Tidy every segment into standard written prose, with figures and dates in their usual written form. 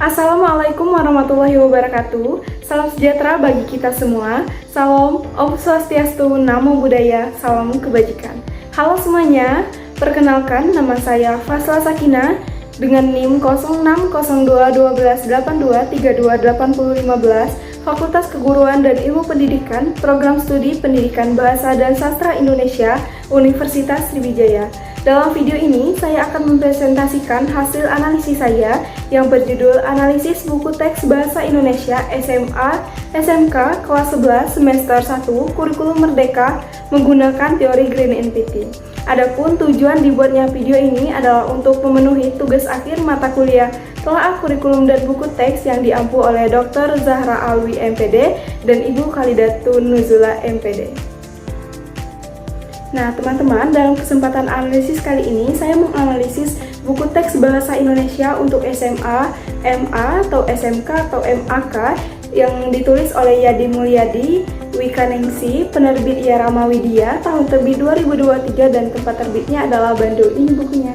Assalamualaikum warahmatullahi wabarakatuh. Salam sejahtera bagi kita semua. Salam Om Swastiastu, Namo Buddhaya, salam kebajikan. Halo semuanya, perkenalkan nama saya Fasla Sakina dengan NIM 06021282328015, Fakultas Keguruan dan Ilmu Pendidikan, Program Studi Pendidikan Bahasa dan Sastra Indonesia, Universitas Sriwijaya. Dalam video ini, saya akan mempresentasikan hasil analisis saya yang berjudul Analisis Buku Teks Bahasa Indonesia SMA, SMK, kelas 11, semester 1, Kurikulum Merdeka menggunakan teori Green NPT. Adapun tujuan dibuatnya video ini adalah untuk memenuhi tugas akhir mata kuliah Telaah Kurikulum dan Buku Teks yang diampu oleh Dr. Zahra Alwi MPD dan Ibu Khalidatun Nuzula MPD. Nah teman-teman, dalam kesempatan analisis kali ini saya menganalisis buku teks bahasa Indonesia untuk SMA, MA, atau SMK, atau MAK yang ditulis oleh Yadi Mulyadi, Wikaningsi, penerbit Yarama Widya, tahun terbit 2023 dan tempat terbitnya adalah Bandung. Ini bukunya.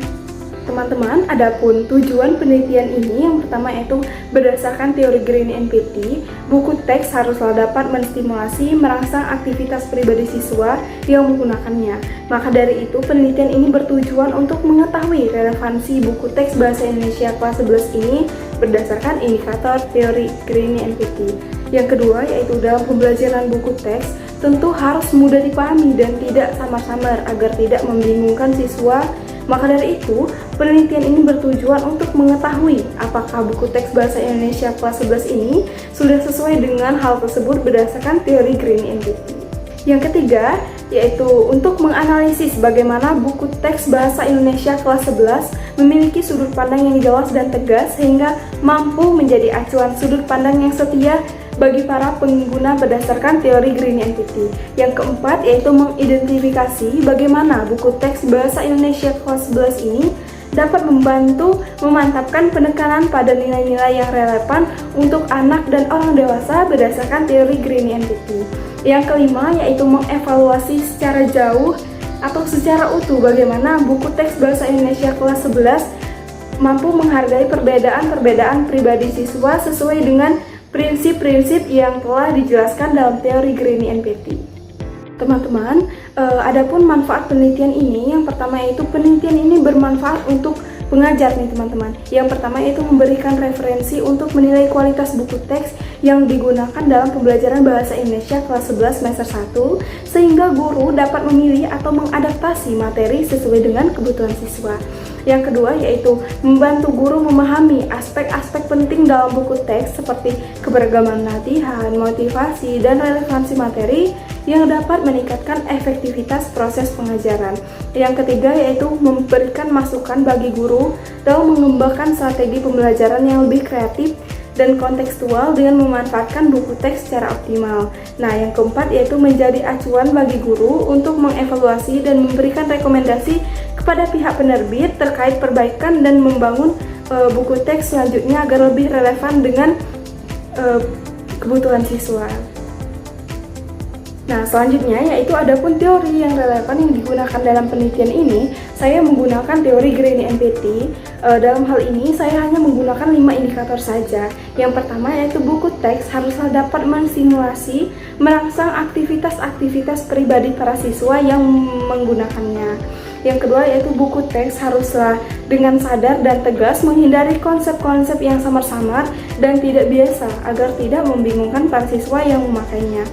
Teman-teman, adapun tujuan penelitian ini yang pertama yaitu berdasarkan teori Green NPT, buku teks haruslah dapat menstimulasi merangsang aktivitas pribadi siswa yang menggunakannya. Maka dari itu, penelitian ini bertujuan untuk mengetahui relevansi buku teks bahasa Indonesia kelas 11 ini berdasarkan indikator teori Green NPT. Yang kedua yaitu dalam pembelajaran buku teks tentu harus mudah dipahami dan tidak samar-samar agar tidak membingungkan siswa. Maka dari itu, penelitian ini bertujuan untuk mengetahui apakah buku teks bahasa Indonesia kelas 11 ini sudah sesuai dengan hal tersebut berdasarkan teori Green NPT. Yang ketiga, yaitu untuk menganalisis bagaimana buku teks bahasa Indonesia kelas 11 memiliki sudut pandang yang jelas dan tegas sehingga mampu menjadi acuan sudut pandang yang setia bagi para pengguna berdasarkan teori Green NPT. Yang keempat yaitu mengidentifikasi bagaimana buku teks bahasa Indonesia kelas 11 ini dapat membantu memantapkan penekanan pada nilai-nilai yang relevan untuk anak dan orang dewasa berdasarkan teori Green NPT. Yang kelima yaitu mengevaluasi secara jauh atau secara utuh bagaimana buku teks bahasa Indonesia kelas 11 mampu menghargai perbedaan-perbedaan pribadi siswa sesuai dengan prinsip-prinsip yang telah dijelaskan dalam teori Green NPT. Teman-teman, adapun manfaat penelitian ini, yang pertama yaitu penelitian ini bermanfaat untuk pengajar nih teman-teman. Yang pertama yaitu memberikan referensi untuk menilai kualitas buku teks yang digunakan dalam pembelajaran bahasa Indonesia kelas 11 semester 1 sehingga guru dapat memilih atau mengadaptasi materi sesuai dengan kebutuhan siswa. Yang kedua yaitu membantu guru memahami aspek-aspek penting dalam buku teks seperti keberagaman latihan, motivasi, dan relevansi materi yang dapat meningkatkan efektivitas proses pengajaran. Yang ketiga yaitu memberikan masukan bagi guru dalam mengembangkan strategi pembelajaran yang lebih kreatif dan kontekstual dengan memanfaatkan buku teks secara optimal. Nah, yang keempat yaitu menjadi acuan bagi guru untuk mengevaluasi dan memberikan rekomendasi kepada pihak penerbit terkait perbaikan dan membangun buku teks selanjutnya agar lebih relevan dengan kebutuhan siswa. Nah, selanjutnya yaitu adapun teori yang relevan yang digunakan dalam penelitian ini, saya menggunakan teori Green NPT. Dalam hal ini saya hanya menggunakan 5 indikator saja. Yang pertama yaitu buku teks haruslah dapat mensimulasi merangsang aktivitas-aktivitas pribadi para siswa yang menggunakannya. Yang kedua yaitu buku teks haruslah dengan sadar dan tegas menghindari konsep-konsep yang samar-samar dan tidak biasa agar tidak membingungkan para siswa yang memakainya.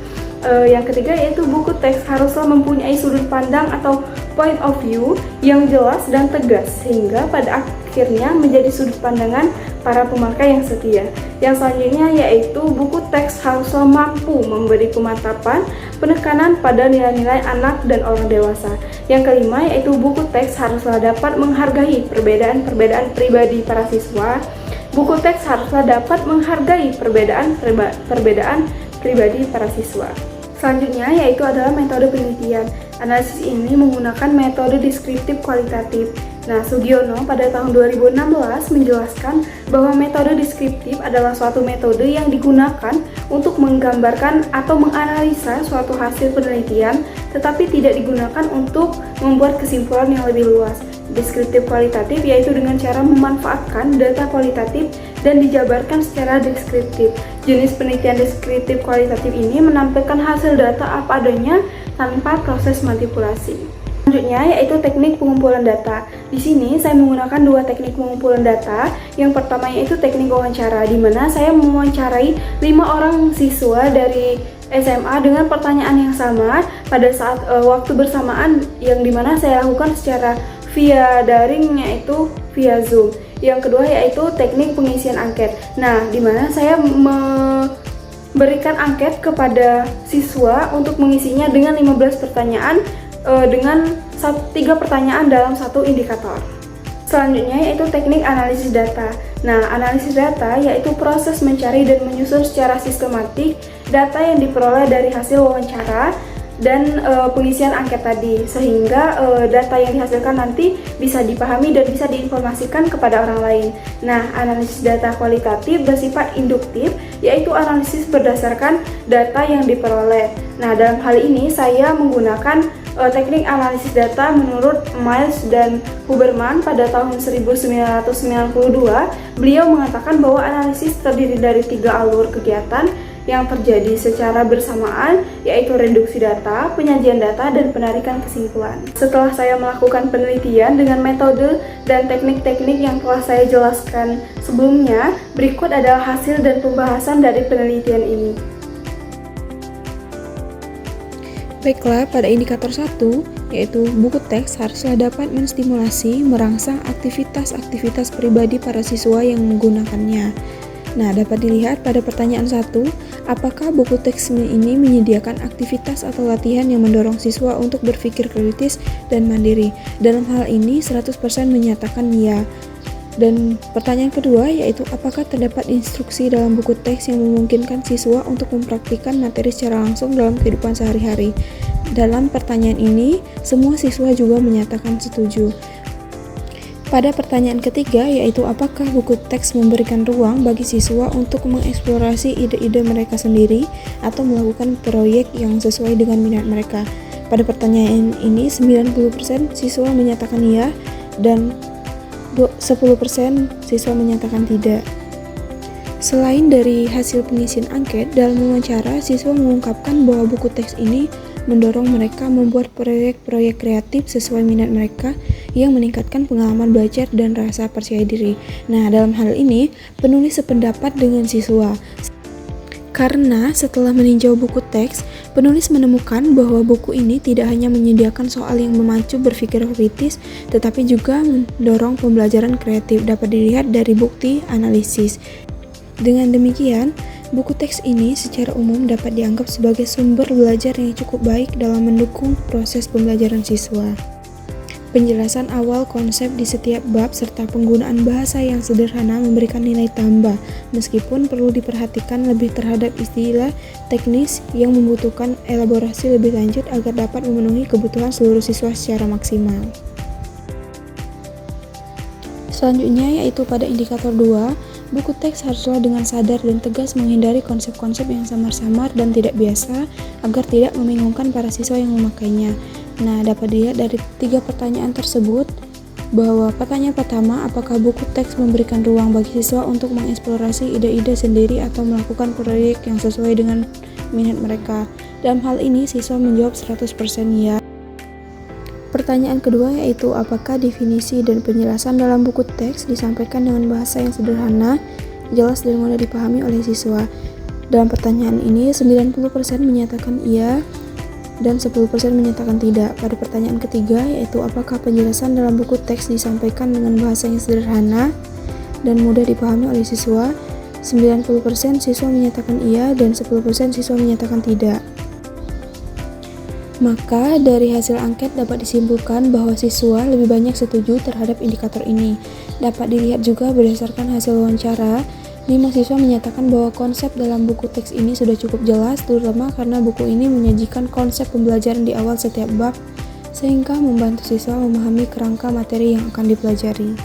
Yang ketiga yaitu buku teks haruslah mempunyai sudut pandang atau point of view yang jelas dan tegas sehingga pada akhirnya menjadi sudut pandangan para pemakai yang setia. Yang selanjutnya yaitu buku teks haruslah mampu memberi pemantapan penekanan pada nilai-nilai anak dan orang dewasa. Yang kelima yaitu buku teks haruslah dapat menghargai perbedaan-perbedaan pribadi para siswa. Buku teks haruslah dapat menghargai perbedaan pribadi para siswa. Selanjutnya yaitu adalah metode penelitian. Analisis ini menggunakan metode deskriptif kualitatif. Nah, Sugiono pada tahun 2016 menjelaskan bahwa metode deskriptif adalah suatu metode yang digunakan untuk menggambarkan atau menganalisa suatu hasil penelitian, tetapi tidak digunakan untuk membuat kesimpulan yang lebih luas. Deskriptif kualitatif yaitu dengan cara memanfaatkan data kualitatif dan dijabarkan secara deskriptif. Jenis penelitian deskriptif kualitatif ini menampilkan hasil data apa adanya tanpa proses manipulasi. Selanjutnya yaitu teknik pengumpulan data. Di sini saya menggunakan dua teknik pengumpulan data. Yang pertama yaitu teknik wawancara, di mana saya mewawancarai 5 orang siswa dari SMA dengan pertanyaan yang sama pada saat waktu bersamaan, yang dimana saya lakukan secara via daring, yaitu via Zoom. Yang kedua yaitu teknik pengisian angket. Nah, dimana saya memberikan angket kepada siswa untuk mengisinya dengan 15 pertanyaan dengan 3 pertanyaan dalam satu indikator. Selanjutnya yaitu teknik analisis data. Nah, analisis data yaitu proses mencari dan menyusun secara sistematik data yang diperoleh dari hasil wawancara dan pengisian angket tadi, sehingga data yang dihasilkan nanti bisa dipahami dan bisa diinformasikan kepada orang lain. Nah, analisis data kualitatif bersifat induktif, yaitu analisis berdasarkan data yang diperoleh. Nah, dalam hal ini saya menggunakan teknik analisis data menurut Miles dan Huberman pada tahun 1992. Beliau mengatakan bahwa analisis terdiri dari 3 alur kegiatan yang terjadi secara bersamaan, yaitu reduksi data, penyajian data, dan penarikan kesimpulan. Setelah saya melakukan penelitian dengan metode dan teknik-teknik yang telah saya jelaskan sebelumnya, berikut adalah hasil dan pembahasan dari penelitian ini. Baiklah, pada indikator 1, yaitu buku teks haruslah dapat menstimulasi, merangsang aktivitas-aktivitas pribadi para siswa yang menggunakannya. Nah, dapat dilihat pada pertanyaan 1, apakah buku teks ini menyediakan aktivitas atau latihan yang mendorong siswa untuk berpikir kritis dan mandiri? Dalam hal ini 100% menyatakan ya. Dan pertanyaan kedua yaitu apakah terdapat instruksi dalam buku teks yang memungkinkan siswa untuk mempraktikkan materi secara langsung dalam kehidupan sehari-hari? Dalam pertanyaan ini, semua siswa juga menyatakan setuju. Pada pertanyaan ketiga yaitu apakah buku teks memberikan ruang bagi siswa untuk mengeksplorasi ide-ide mereka sendiri atau melakukan proyek yang sesuai dengan minat mereka? Pada pertanyaan ini 90% siswa menyatakan iya dan 10% siswa menyatakan tidak. Selain dari hasil pengisian angket, dalam wawancara siswa mengungkapkan bahwa buku teks ini mendorong mereka membuat proyek-proyek kreatif sesuai minat mereka yang meningkatkan pengalaman belajar dan rasa percaya diri. Nah, dalam hal ini penulis sependapat dengan siswa. Karena setelah meninjau buku teks, penulis menemukan bahwa buku ini tidak hanya menyediakan soal yang memacu berpikir kritis, tetapi juga mendorong pembelajaran kreatif, dapat dilihat dari bukti analisis. Dengan demikian, buku teks ini secara umum dapat dianggap sebagai sumber belajar yang cukup baik dalam mendukung proses pembelajaran siswa. Penjelasan awal konsep di setiap bab serta penggunaan bahasa yang sederhana memberikan nilai tambah, meskipun perlu diperhatikan lebih terhadap istilah teknis yang membutuhkan elaborasi lebih lanjut agar dapat memenuhi kebutuhan seluruh siswa secara maksimal. Selanjutnya yaitu pada indikator 2, buku teks haruslah dengan sadar dan tegas menghindari konsep-konsep yang samar-samar dan tidak biasa agar tidak membingungkan para siswa yang memakainya. Nah, dapat dilihat dari 3 pertanyaan tersebut bahwa pertanyaan pertama, apakah buku teks memberikan ruang bagi siswa untuk mengeksplorasi ide-ide sendiri atau melakukan proyek yang sesuai dengan minat mereka? Dalam hal ini, siswa menjawab 100% ya. Pertanyaan kedua yaitu apakah definisi dan penjelasan dalam buku teks disampaikan dengan bahasa yang sederhana, jelas dan mudah dipahami oleh siswa? Dalam pertanyaan ini, 90% menyatakan iya dan 10% menyatakan tidak. Pada pertanyaan ketiga yaitu apakah penjelasan dalam buku teks disampaikan dengan bahasa yang sederhana dan mudah dipahami oleh siswa, 90% siswa menyatakan iya dan 10% siswa menyatakan tidak. Maka dari hasil angket dapat disimpulkan bahwa siswa lebih banyak setuju terhadap indikator ini. Dapat dilihat juga berdasarkan hasil wawancara, 5 siswa menyatakan bahwa konsep dalam buku teks ini sudah cukup jelas, terutama karena buku ini menyajikan konsep pembelajaran di awal setiap bab, sehingga membantu siswa memahami kerangka materi yang akan dipelajari.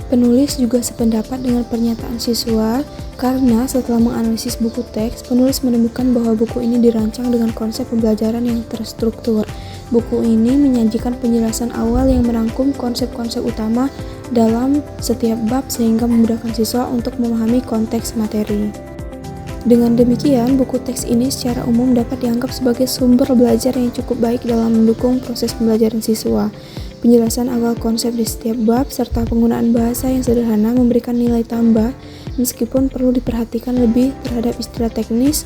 Penulis juga sependapat dengan pernyataan siswa Karena setelah menganalisis buku teks, penulis menemukan bahwa buku ini dirancang dengan konsep pembelajaran yang terstruktur. Buku ini menyajikan penjelasan awal yang merangkum konsep-konsep utama dalam setiap bab sehingga memudahkan siswa untuk memahami konteks materi. Dengan demikian, buku teks ini secara umum dapat dianggap sebagai sumber belajar yang cukup baik dalam mendukung proses pembelajaran siswa. Penjelasan awal konsep di setiap bab serta penggunaan bahasa yang sederhana memberikan nilai tambah meskipun perlu diperhatikan lebih terhadap istilah teknis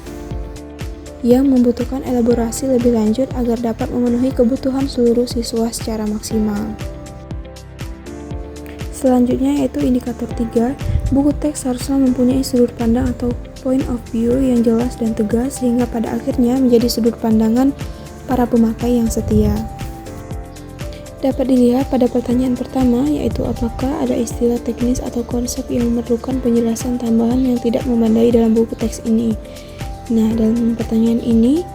yang membutuhkan elaborasi lebih lanjut agar dapat memenuhi kebutuhan seluruh siswa secara maksimal. Selanjutnya yaitu indikator 3, buku teks haruslah mempunyai sudut pandang atau point of view yang jelas dan tegas sehingga pada akhirnya menjadi sudut pandangan para pemakai yang setia. Dapat dilihat pada pertanyaan pertama, yaitu apakah ada istilah teknis atau konsep yang memerlukan penjelasan tambahan yang tidak memadai dalam buku teks ini. Nah, dalam pertanyaan ini,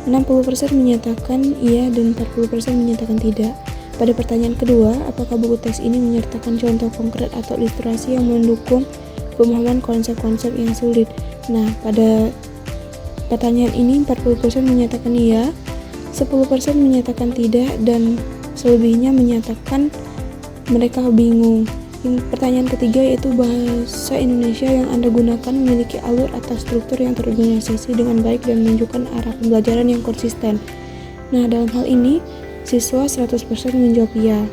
60% menyatakan iya dan 40% menyatakan tidak. Pada pertanyaan kedua, apakah buku teks ini menyertakan contoh konkret atau ilustrasi yang mendukung pemahaman konsep-konsep yang sulit? Nah, pada pertanyaan ini 40% menyatakan iya, 10% menyatakan tidak, dan selebihnya menyatakan mereka bingung. Pertanyaan ketiga yaitu bahasa Indonesia yang Anda gunakan memiliki alur atau struktur yang terorganisasi dengan baik dan menunjukkan arah pembelajaran yang konsisten. Nah, dalam hal ini, siswa 100% menjawab iya.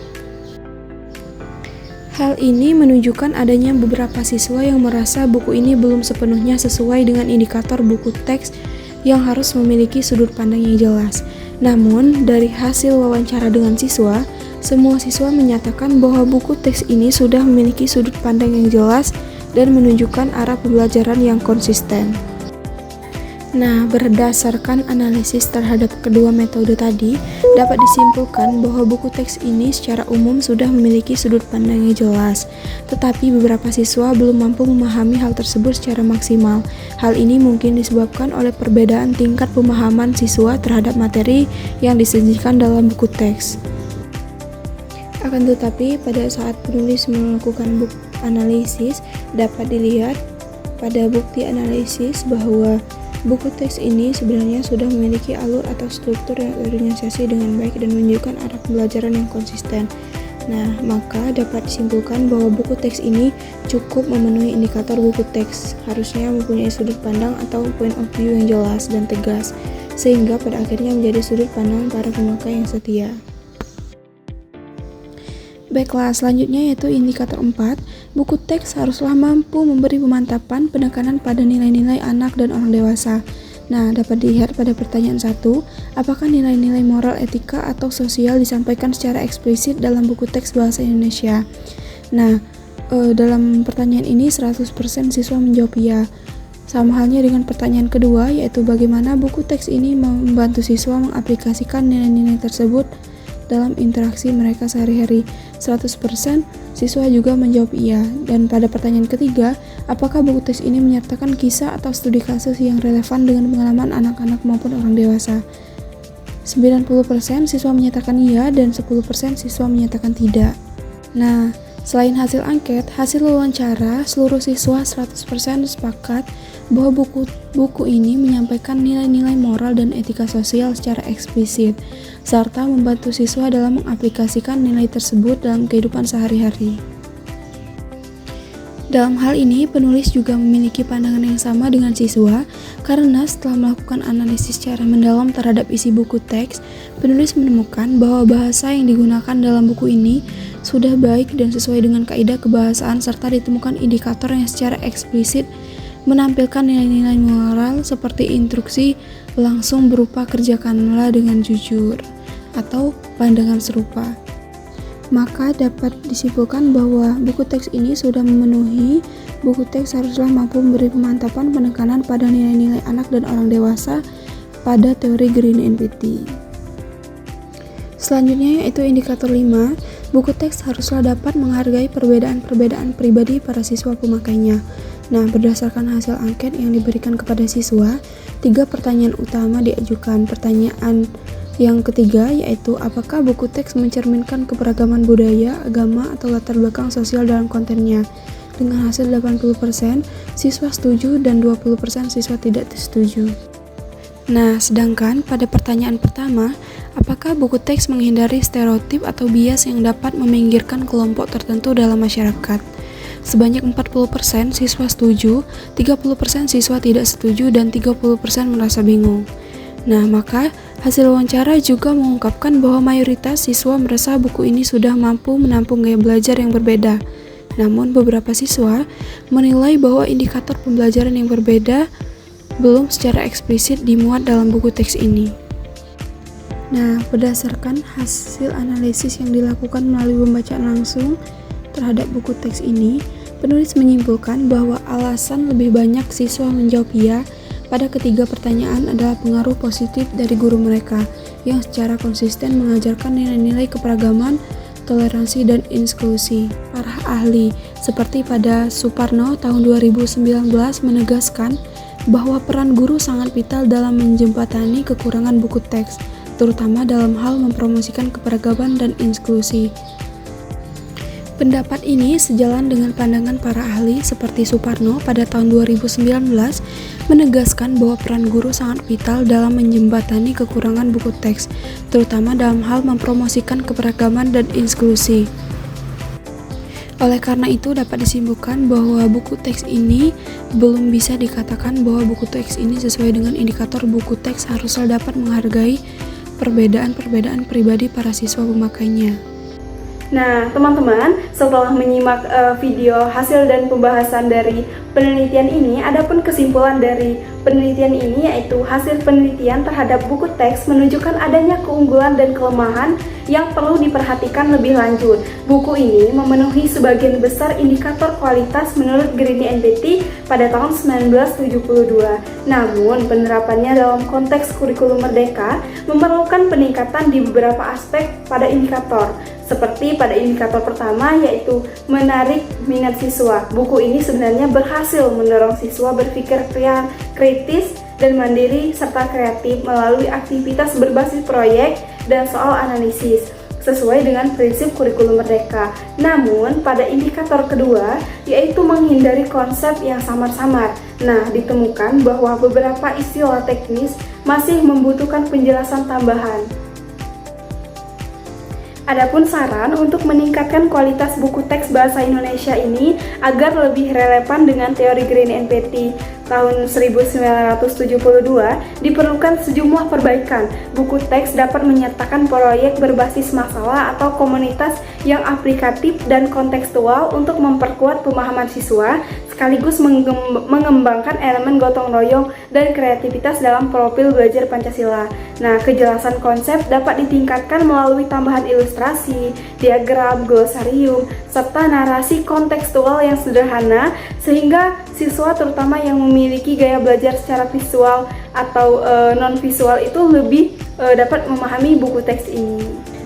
Hal ini menunjukkan adanya beberapa siswa yang merasa buku ini belum sepenuhnya sesuai dengan indikator buku teks yang harus memiliki sudut pandang yang jelas. Namun, dari hasil wawancara dengan siswa, semua siswa menyatakan bahwa buku teks ini sudah memiliki sudut pandang yang jelas dan menunjukkan arah pembelajaran yang konsisten. Nah, berdasarkan analisis terhadap kedua metode tadi, dapat disimpulkan bahwa buku teks ini secara umum sudah memiliki sudut pandang yang jelas, tetapi beberapa siswa belum mampu memahami hal tersebut secara maksimal. Hal ini mungkin disebabkan oleh perbedaan tingkat pemahaman siswa terhadap materi yang disajikan dalam buku teks. Akan tetapi, pada saat penulis melakukan analisis, dapat dilihat pada bukti analisis bahwa buku teks ini sebenarnya sudah memiliki alur atau struktur yang terorganisasi dengan baik dan menunjukkan arah pembelajaran yang konsisten. Nah, maka dapat disimpulkan bahwa buku teks ini cukup memenuhi indikator buku teks, harusnya mempunyai sudut pandang atau point of view yang jelas dan tegas, sehingga pada akhirnya menjadi sudut pandang para pemakai yang setia. Baiklah, selanjutnya yaitu indikator 4, buku teks haruslah mampu memberi pemantapan penekanan pada nilai-nilai anak dan orang dewasa. Nah, dapat dilihat pada pertanyaan 1, apakah nilai-nilai moral, etika, atau sosial disampaikan secara eksplisit dalam buku teks bahasa Indonesia? Nah, dalam pertanyaan ini 100% siswa menjawab iya. Sama halnya dengan pertanyaan kedua, yaitu bagaimana buku teks ini membantu siswa mengaplikasikan nilai-nilai tersebut dalam interaksi mereka sehari-hari. 100% siswa juga menjawab iya. Dan pada pertanyaan ketiga, apakah buku teks ini menyertakan kisah atau studi kasus yang relevan dengan pengalaman anak-anak maupun orang dewasa? 90% siswa menyatakan iya dan 10% siswa menyatakan tidak. Nah, selain hasil angket, hasil wawancara, seluruh siswa 100% sepakat bahwa buku ini menyampaikan nilai-nilai moral dan etika sosial secara eksplisit, serta membantu siswa dalam mengaplikasikan nilai tersebut dalam kehidupan sehari-hari. Dalam hal ini, penulis juga memiliki pandangan yang sama dengan siswa, karena setelah melakukan analisis secara mendalam terhadap isi buku teks, penulis menemukan bahwa bahasa yang digunakan dalam buku ini sudah baik dan sesuai dengan kaidah kebahasaan, serta ditemukan indikator yang secara eksplisit menampilkan nilai-nilai moral seperti instruksi langsung berupa kerjakanlah dengan jujur atau pandangan serupa. Maka dapat disimpulkan bahwa buku teks ini sudah memenuhi. Buku teks haruslah mampu memberi pemantapan penekanan pada nilai-nilai anak dan orang dewasa pada teori Green NPT. Selanjutnya yaitu indikator 5, buku teks haruslah dapat menghargai perbedaan-perbedaan pribadi para siswa pemakainya. Nah, berdasarkan hasil angket yang diberikan kepada siswa, 3 pertanyaan utama diajukan. Pertanyaan yang ketiga yaitu apakah buku teks mencerminkan keberagaman budaya, agama, atau latar belakang sosial dalam kontennya. dengan hasil 80%, siswa setuju dan 20% siswa tidak setuju. Nah, sedangkan pada pertanyaan pertama, apakah buku teks menghindari stereotip atau bias yang dapat meminggirkan kelompok tertentu dalam masyarakat? Sebanyak 40% siswa setuju, 30% siswa tidak setuju, dan 30% merasa bingung. Nah, maka hasil wawancara juga mengungkapkan bahwa mayoritas siswa merasa buku ini sudah mampu menampung gaya belajar yang berbeda. Namun, beberapa siswa menilai bahwa indikator pembelajaran yang berbeda belum secara eksplisit dimuat dalam buku teks ini. Nah, berdasarkan hasil analisis yang dilakukan melalui pembacaan langsung terhadap buku teks ini, penulis menyimpulkan bahwa alasan lebih banyak siswa menjawab iya pada ketiga pertanyaan adalah pengaruh positif dari guru mereka yang secara konsisten mengajarkan nilai-nilai keberagaman, toleransi, dan inklusi. Para ahli seperti pada Suparno tahun 2019 menegaskan bahwa peran guru sangat vital dalam menjembatani kekurangan buku teks, terutama dalam hal mempromosikan keberagaman dan inklusi. Pendapat ini sejalan dengan pandangan para ahli seperti Suparno pada tahun 2019 menegaskan bahwa peran guru sangat vital dalam menjembatani kekurangan buku teks, terutama dalam hal mempromosikan keberagaman dan inklusi. Oleh karena itu dapat disimpulkan bahwa buku teks ini belum bisa dikatakan bahwa buku teks ini sesuai dengan indikator buku teks harusnya dapat menghargai perbedaan-perbedaan pribadi para siswa pemakainya. Nah, teman-teman, setelah menyimak video hasil dan pembahasan dari penelitian ini, adapun kesimpulan dari penelitian ini yaitu hasil penelitian terhadap buku teks menunjukkan adanya keunggulan dan kelemahan yang perlu diperhatikan lebih lanjut. Buku ini memenuhi sebagian besar indikator kualitas menurut Grini NPT pada tahun 1972. Namun, penerapannya dalam konteks kurikulum merdeka memerlukan peningkatan di beberapa aspek pada indikator. Seperti pada indikator pertama yaitu menarik minat siswa. Buku ini sebenarnya berhasil mendorong siswa berpikir kritis dan mandiri serta kreatif melalui aktivitas berbasis proyek dan soal analisis sesuai dengan prinsip kurikulum merdeka. Namun pada indikator kedua yaitu menghindari konsep yang samar-samar. Nah, ditemukan bahwa beberapa istilah teknis masih membutuhkan penjelasan tambahan. Adapun saran untuk meningkatkan kualitas buku teks bahasa Indonesia ini agar lebih relevan dengan teori Grini NPT tahun 1972, diperlukan sejumlah perbaikan. Buku teks dapat menyertakan proyek berbasis masalah atau komunitas yang aplikatif dan kontekstual untuk memperkuat pemahaman siswa, sekaligus mengembangkan elemen gotong royong dan kreativitas dalam profil belajar Pancasila. Nah, kejelasan konsep dapat ditingkatkan melalui tambahan ilustrasi, diagram, glosarium, serta narasi kontekstual yang sederhana, sehingga siswa terutama yang memiliki gaya belajar secara visual atau non-visual itu lebih dapat memahami buku teks ini.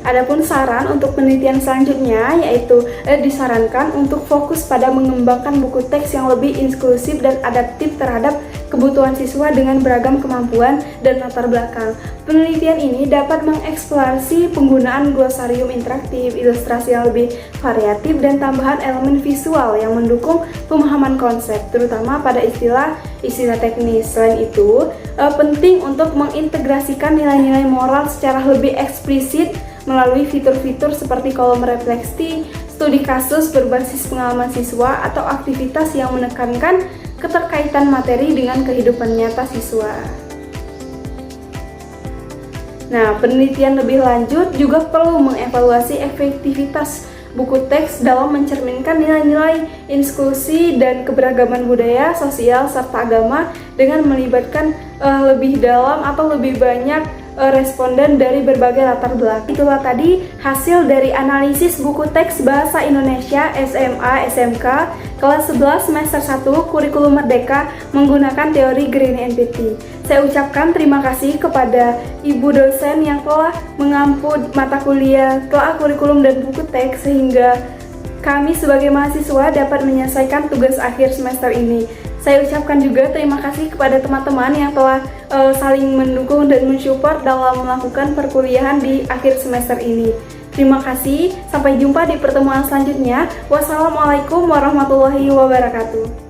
Adapun saran untuk penelitian selanjutnya yaitu disarankan untuk fokus pada mengembangkan buku teks yang lebih inklusif dan adaptif terhadap kebutuhan siswa dengan beragam kemampuan dan latar belakang. Penelitian ini dapat mengeksplorasi penggunaan glosarium interaktif, ilustrasi yang lebih variatif, dan tambahan elemen visual yang mendukung pemahaman konsep, terutama pada istilah teknis. Selain itu, penting untuk mengintegrasikan nilai-nilai moral secara lebih eksplisit melalui fitur-fitur seperti kolom refleksi, studi kasus berbasis pengalaman siswa, atau aktivitas yang menekankan keterkaitan materi dengan kehidupan nyata siswa. Nah, penelitian lebih lanjut juga perlu mengevaluasi efektivitas buku teks dalam mencerminkan nilai-nilai inklusi dan keberagaman budaya, sosial, serta agama dengan melibatkan lebih dalam atau lebih banyak responden dari berbagai latar belakang. Itulah tadi hasil dari analisis buku teks bahasa Indonesia SMA SMK kelas 11 semester 1 kurikulum merdeka menggunakan teori Grini NPT. Saya ucapkan terima kasih kepada ibu dosen yang telah mengampu mata kuliah telah kurikulum dan buku teks sehingga kami sebagai mahasiswa dapat menyelesaikan tugas akhir semester ini. Saya ucapkan juga terima kasih kepada teman-teman yang telah saling mendukung dan mensupport dalam melakukan perkuliahan di akhir semester ini. Terima kasih, sampai jumpa di pertemuan selanjutnya. Wassalamualaikum warahmatullahi wabarakatuh.